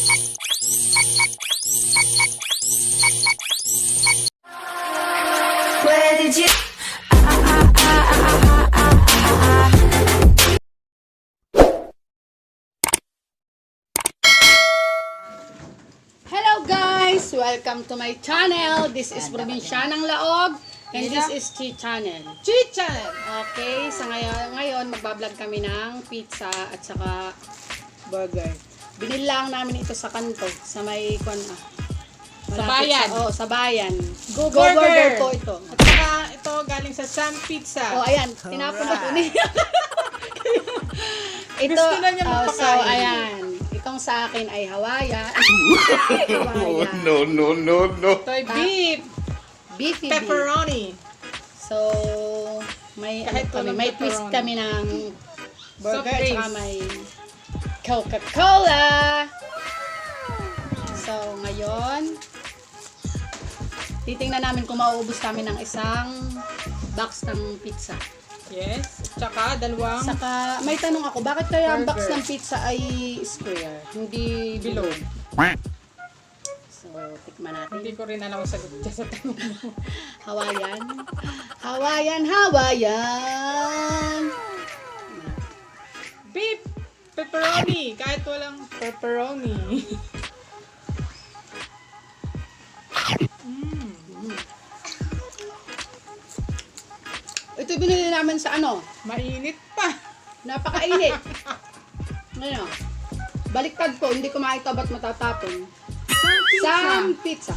Where did you? Hello guys! Welcome to my channel. This is Probinsyanang Laog and this is Chi Channel. Chi Channel! Okay, sa ngayon magbablog kami ng pizza at saka burger. Binili lang namin ito sa kanto, sa may Sa bayan. Sa bayan. Go Burger. Burger po ito. At saka ito galing sa Sam Pizza. Oh, ayan, tinapon na po niya. Ito, Gusto na niya magpakain. so ayan, itong sa akin ay Hawaiian. Oh, no. Ito ay beef, Beefy pepperoni. So, may Kahit walang may twist pepperoni. kami ng burger Soft at drinks. saka may Coca-Cola. So, ngayon, titingnan namin kung mauubos kami ng isang box ng pizza. Yes. Tsaka dalawang Saka, may tanong ako, bakit kaya ang box Burger. ng pizza ay square, hindi bilog. bilog? So, tikman natin. Hindi ko rin alam ang sagot dyan sa tanong mo. Hawaiian. Hawaiian. Beef, pepperoni. Kahit walang pepperoni. Ito binili namin sa ano, Mainit pa. napakainit. Ngayon, baliktad ko, hindi ko makita ba't matatapon. Sam Pizza.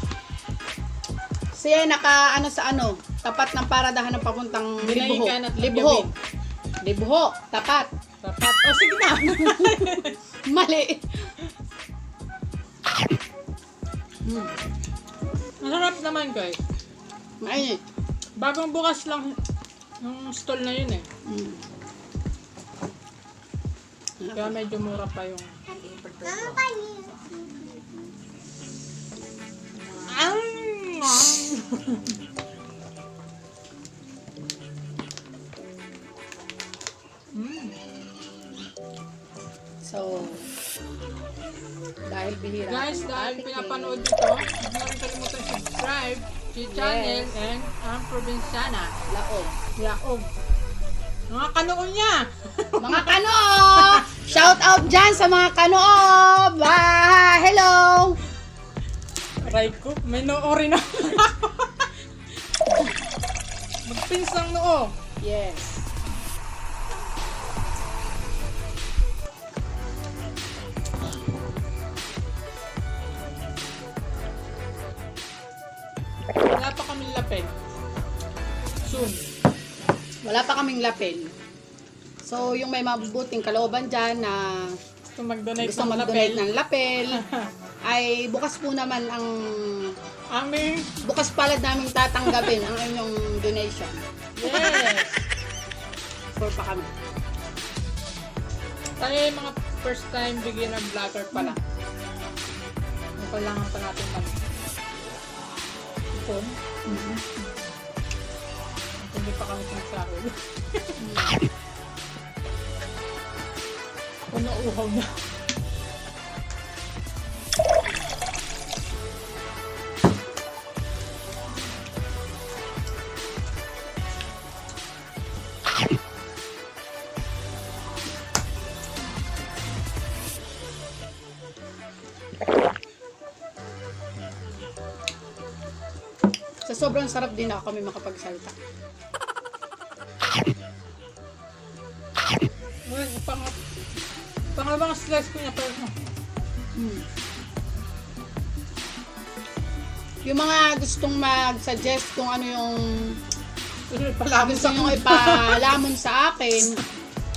Siya naka ano sa ano, tapat ng paradahan ng papuntang Libuho. Binalikan at Libuho. Tagyawin. Libuho, tapat. Dapat. O sige na. Mali. Masarap naman guys. Mainit. Bagong bukas lang yung stall na yun eh. Kaya medyo mura pa yung So, dahil bihira. Guys, ang dahil ating pinapanood nyo to, huwag nyo rin kalimutan subscribe to channel and ang Probinsana. laog. Yaog. Mga kanoon niya! Mga kanoob! Shout out dyan sa mga kanoob! Hello! Aray ko, may noo rin ako. Magpinsang noo. Yes. Wala pa kaming lapel. Soon. Wala pa kaming lapel. So, yung may mabubuting kalooban dyan na Gusto mag-donate gusto ng mag-donate lapel. ng lapel, ay bukas po naman ang Aming, bukas palad namin tatanggapin ang inyong donation. yes. For pa kami. Tayo yung mga first time beginner vlogger pa lang. Kailangan pa natin ipon. Hindi pa kami sinasahod. O nauuhaw na. Sa sobrang sarap din ako kami makapagsalita. Well, pangalawang slice ko niya pero Yung mga gustong mag-suggest kung ano yung palabos gusto nyo ipalamon sa akin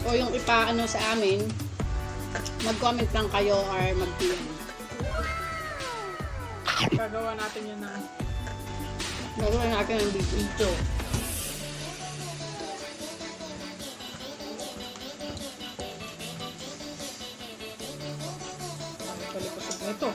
o yung ipaano sa amin, mag-comment lang kayo or mag-PM. Gagawa natin yan na Gagawin natin ng video. palikosog na ito.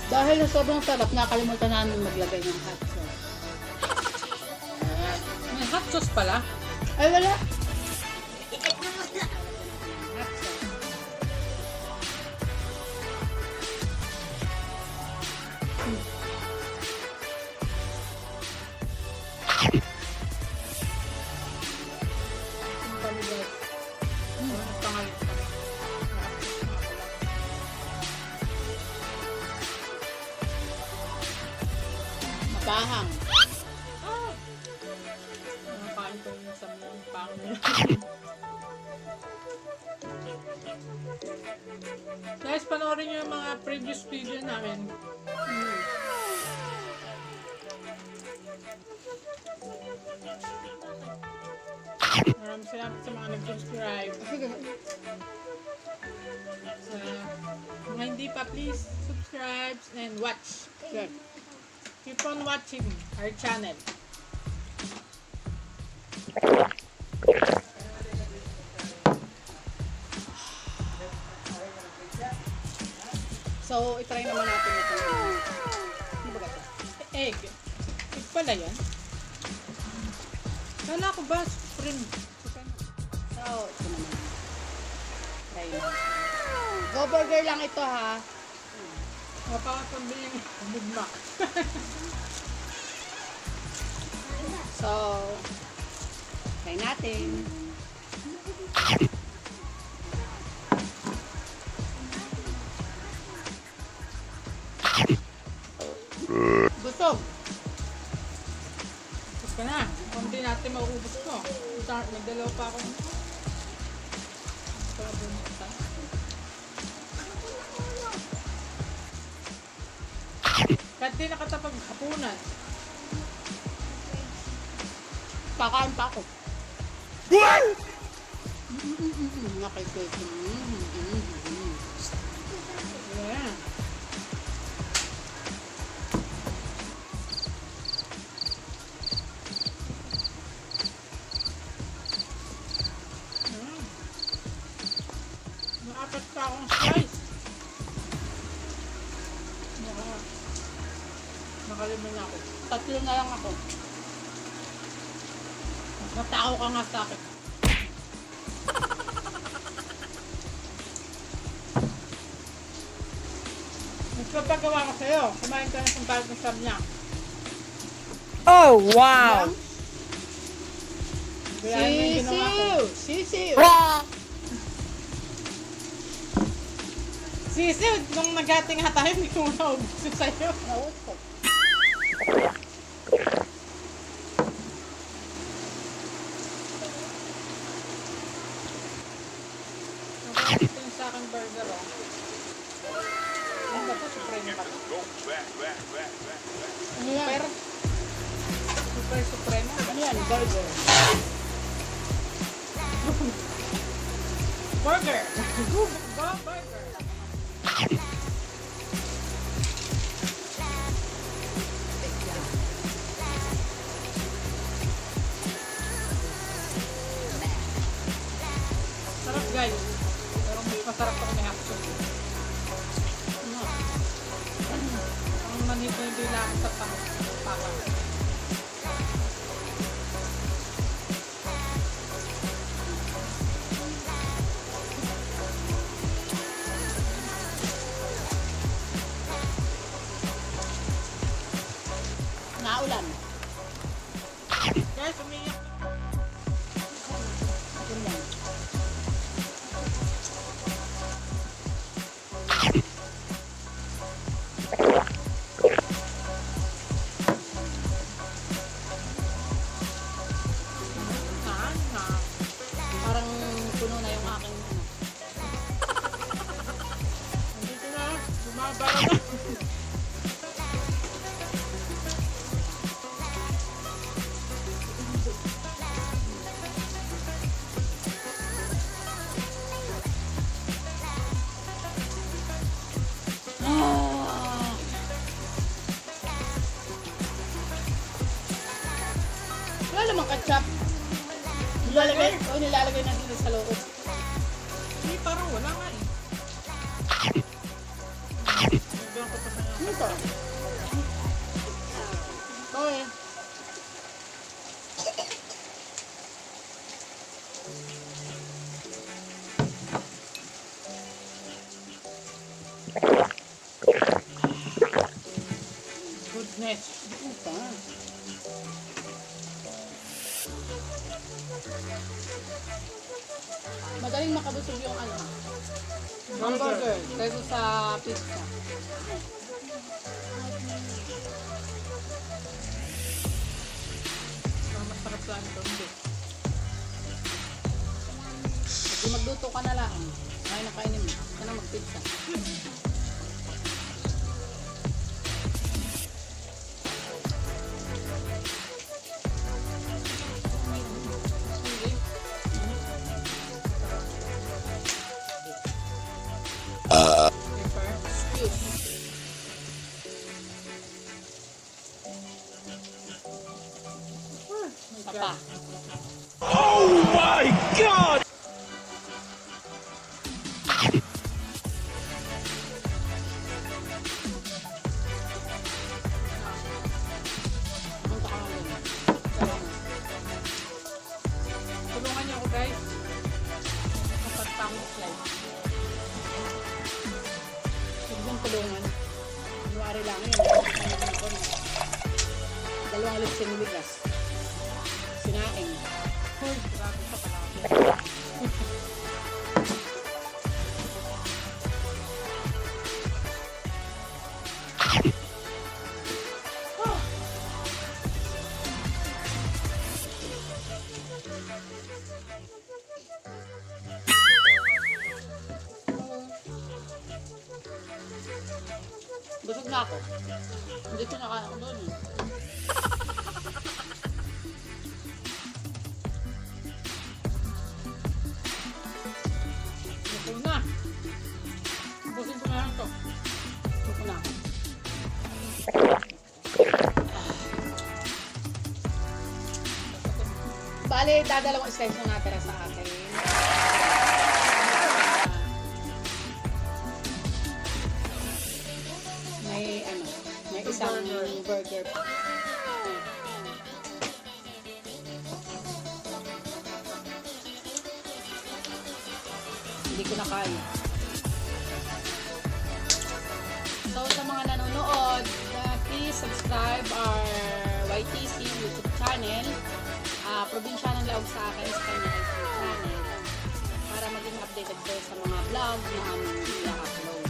Dahil sa sobrang sarap, nakalimutan namin maglagay ng hot sauce. May hot Hot sauce pala. Ay, wala. Bahang. Nakain ko yung sa mga pang niya. Guys, panoorin nyo yung mga previous video namin. Maraming salamat sa mga nag-subscribe. Sa mga hindi pa, please subscribe and watch. Good. Keep on watching our channel. So, itry naman natin ito. Ano ba ito? Egg. Egg pala yan. Kala ko ba spring? So, ito naman. Try na. Go burger lang ito ha. Mapapabili yung Mukbang. So, try natin. Busog. Tapos ka na. Kung di natin mauubos mo. Nagdalaw pa ako. Kahit di nakatapag-hapunan. Kakain pa ako. Nakikita. Yeah. Maapat pa akong slice. Nakalimutan na ako. Tatlo na lang ako. Natao ka nga sa akin. Nagpapagawa ko sa'yo. Kumain ka na sa balat ng samyang. Oh, wow. Kaya ano yung ginawa ko? Sisiw! Sisiw, nung nagating nga tayo, hindi ko naubos sa'yo. Nausok. Ito yung sa aking burger, oh. Ano ba ito? Supreme pa ito. Ano yan? Super supreme. Ano yan? Burger. Burger! Go burger! Sarap guys. Pero mas masarap ako may hot sauce. Ang manito yung bilang sa papa. Naulan. Guys, umiyak. Yun lang. Parang puno na yung aking ano. Nandito na. Bumabara na. Wala namang ketchup. Nilalagay na dito sa loob. Hindi, parang wala nga eh. Nagbilang ko pa sa Ano to? Ito eh. Mayonnaise. Ito. Madaling makabusog yung ano, hamburger kaysa sa pizza. Ang masarap lang ito. Hindi. Kung magluto ka na lang, ay nakainin mo. Ka na mag-pizza. Pepper. Excuse. Papa. Punta ka lang doon. Tulungan niyo ako guys. Kapag pangit slide. Huwag mong tulungan. January lang yun. Dalawang lips ng bigas. Sinaing. Uy, grabe sa palaki. Busog na ako. Hindi ko nakain ako doon. Gusto na. Ubusin ko na lang to. Busog na ako. Bale, dadalawang slice yung natira sa akin. May isang burger pa. Hindi ko na kaya. So, sa mga nanonood, please subscribe our YTC YouTube channel. Probinsya ng Laog sa akin sa kanya YouTube channel para maging updated kayo sa mga vlog na aming i-upload.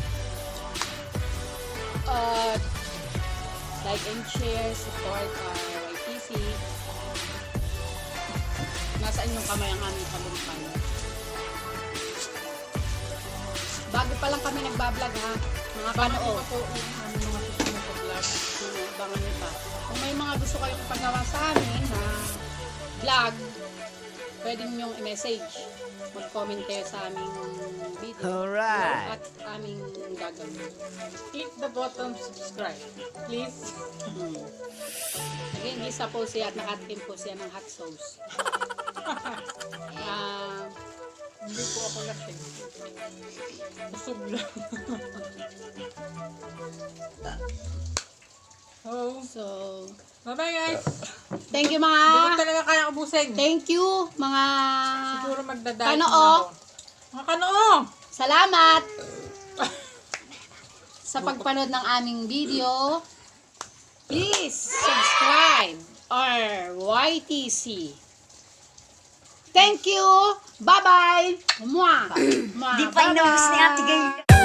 Like and share, support our YTC. Nasa inyong kamay ang aming kalumpay. Bago pa lang kami nagbablog ha, mga kanoo. Ako yung aming mga susunod sa vlog. Abangan nyo pa. Kung may mga gusto kayong ipagawa sa amin na vlog, pwede nyo i-message. Mag-comment kayo sa aming video. Alright. At aming gagawin. Click the button subscribe. Please. Again, isa po siya at nakatikim po siya ng hot sauce. Hindi po ako lasing. Busog lang. Oh. So, Bye-bye guys. thank you Hindi ko mga... talaga kaya ubusin. Thank you mga... Siguro magdadaan Kanoo. Mga kanoo. Salamat sa pagpanood ng aming video. Please subscribe our YTC. Thank you. Bye-bye. Mwah. Di pa inubos ni Ate Gay.